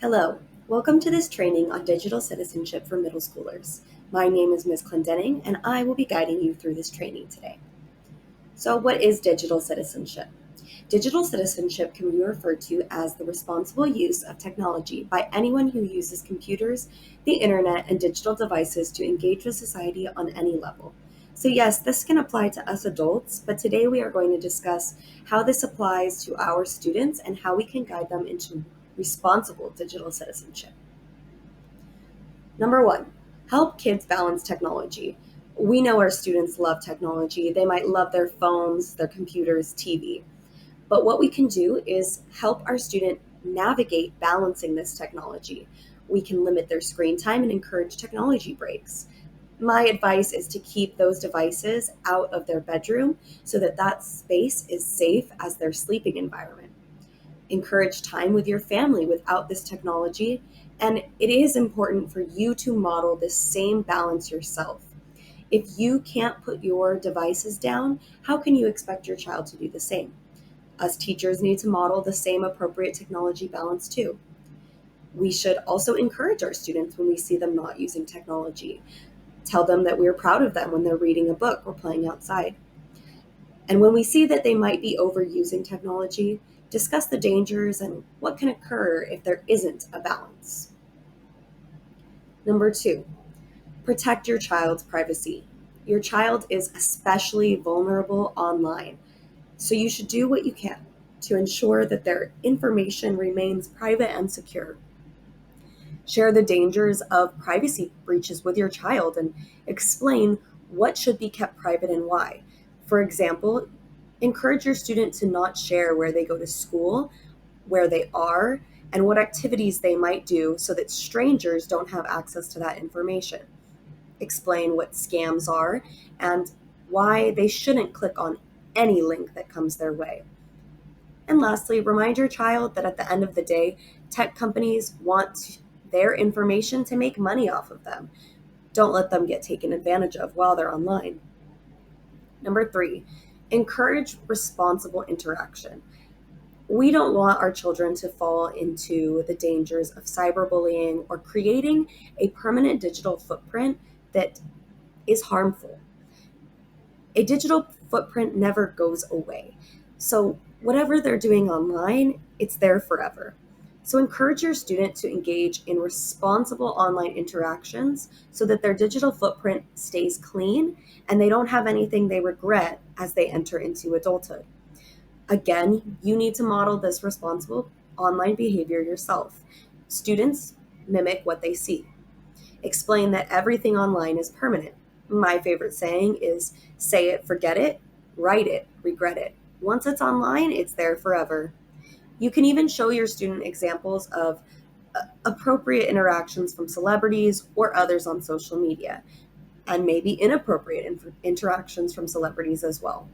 Hello, welcome to this training on digital citizenship for middle schoolers. My name is Ms. Clendenning, and I will be guiding you through this training today. So, what is digital citizenship? Digital citizenship can be referred to as the responsible use of technology by anyone who uses computers, the internet, and digital devices to engage with society on any level. So, yes, this can apply to us adults, but today we are going to discuss how this applies to our students and how we can guide them into responsible digital citizenship. Number one, help kids balance technology. We know our students love technology. They might love their phones, their computers, TV. But what we can do is help our student navigate balancing this technology. We can limit their screen time and encourage technology breaks. My advice is to keep those devices out of their bedroom so that that space is safe as their sleeping environment. Encourage time with your family without this technology, and it is important for you to model this same balance yourself. If you can't put your devices down, how can you expect your child to do the same? Us teachers need to model the same appropriate technology balance too. We should also encourage our students when we see them not using technology. Tell them that we're proud of them when they're reading a book or playing outside. And when we see that they might be overusing technology, discuss the dangers and what can occur if there isn't a balance. Number two, protect your child's privacy. Your child is especially vulnerable online, so you should do what you can to ensure that their information remains private and secure. Share the dangers of privacy breaches with your child and explain what should be kept private and why. For example, encourage your student to not share where they go to school, where they are, and what activities they might do so that strangers don't have access to that information. Explain what scams are and why they shouldn't click on any link that comes their way. And lastly, remind your child that at the end of the day, tech companies want their information to make money off of them. Don't let them get taken advantage of while they're online. Number three, encourage responsible interaction. We don't want our children to fall into the dangers of cyberbullying or creating a permanent digital footprint that is harmful. A digital footprint never goes away. So, whatever they're doing online, it's there forever. So, encourage your student to engage in responsible online interactions so that their digital footprint stays clean and they don't have anything they regret as they enter into adulthood. Again, you need to model this responsible online behavior yourself. Students mimic what they see. Explain that everything online is permanent. My favorite saying is say it, forget it, write it, regret it. Once it's online, it's there forever. You can even show your student examples of appropriate interactions from celebrities or others on social media, and maybe inappropriate interactions from celebrities as well.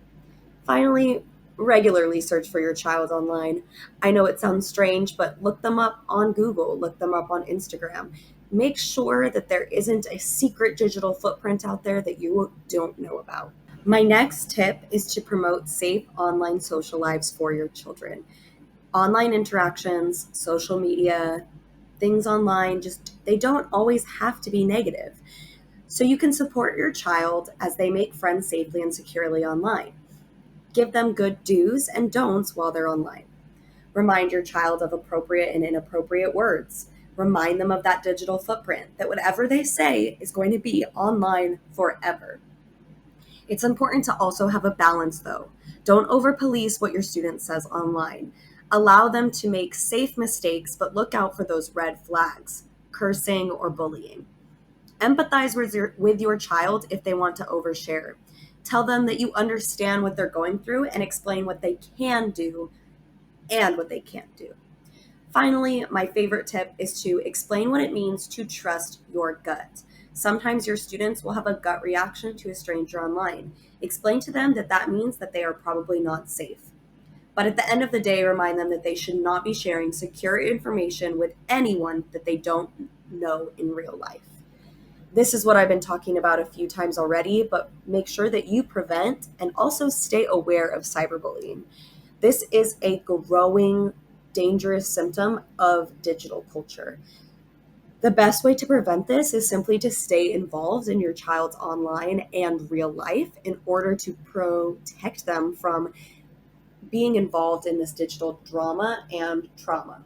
Finally, regularly search for your child online. I know it sounds strange, but look them up on Google, look them up on Instagram. Make sure that there isn't a secret digital footprint out there that you don't know about. My next tip is to promote safe online social lives for your children. Online interactions, social media, things online, they don't always have to be negative. So you can support your child as they make friends safely and securely online. Give them good do's and don'ts while they're online. Remind your child of appropriate and inappropriate words. Remind them of that digital footprint, that whatever they say is going to be online forever. It's important to also have a balance, though. Don't over-police what your student says online. Allow them to make safe mistakes, but look out for those red flags, cursing or bullying. Empathize with your child if they want to overshare. Tell them that you understand what they're going through and explain what they can do and what they can't do. Finally, my favorite tip is to explain what it means to trust your gut. Sometimes your students will have a gut reaction to a stranger online. Explain to them that that means that they are probably not safe. But at the end of the day, remind them that they should not be sharing secure information with anyone that they don't know in real life. This is what I've been talking about a few times already, but make sure that you prevent and also stay aware of cyberbullying. This is a growing dangerous symptom of digital culture. The best way to prevent this is simply to stay involved in your child's online and real life in order to protect them from being involved in this digital drama and trauma.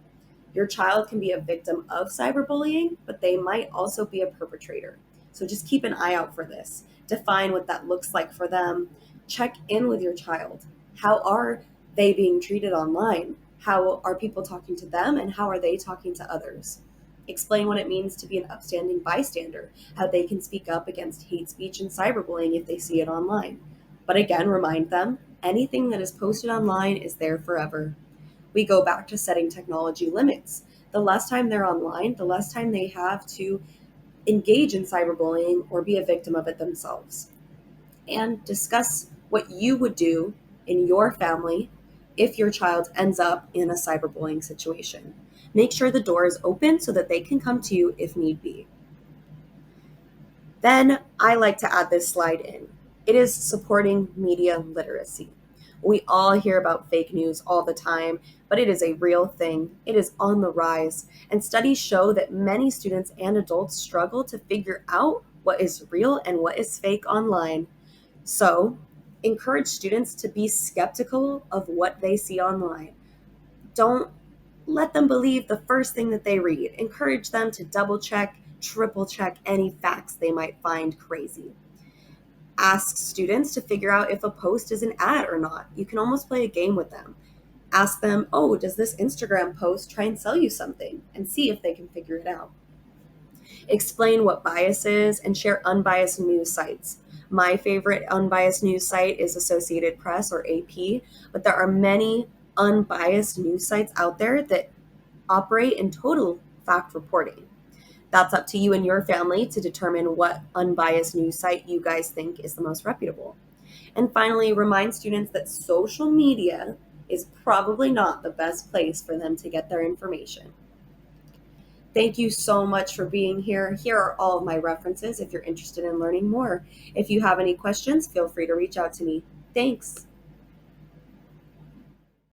Your child can be a victim of cyberbullying, but they might also be a perpetrator. So just keep an eye out for this. Define what that looks like for them. Check in with your child. How are they being treated online? How are people talking to them, and how are they talking to others? Explain what it means to be an upstanding bystander, how they can speak up against hate speech and cyberbullying if they see it online. But again, remind them anything that is posted online is there forever. We go back to setting technology limits. The less time they're online, the less time they have to engage in cyberbullying or be a victim of it themselves. And discuss what you would do in your family if your child ends up in a cyberbullying situation. Make sure the door is open so that they can come to you if need be. Then I like to add this slide in. It is supporting media literacy. We all hear about fake news all the time, but it is a real thing. It is on the rise, and studies show that many students and adults struggle to figure out what is real and what is fake online. So, encourage students to be skeptical of what they see online. Don't let them believe the first thing that they read. Encourage them to double check, triple check any facts they might find crazy. Ask students to figure out if a post is an ad or not. You can almost play a game with them. Ask them, oh, does this Instagram post try and sell you something? And see if they can figure it out. Explain what bias is and share unbiased news sites. My favorite unbiased news site is Associated Press or AP, but there are many unbiased news sites out there that operate in total fact reporting. That's up to you and your family to determine what unbiased news site you guys think is the most reputable. And finally, remind students that social media is probably not the best place for them to get their information. Thank you so much for being here. Here are all of my references if you're interested in learning more. If you have any questions, feel free to reach out to me. Thanks.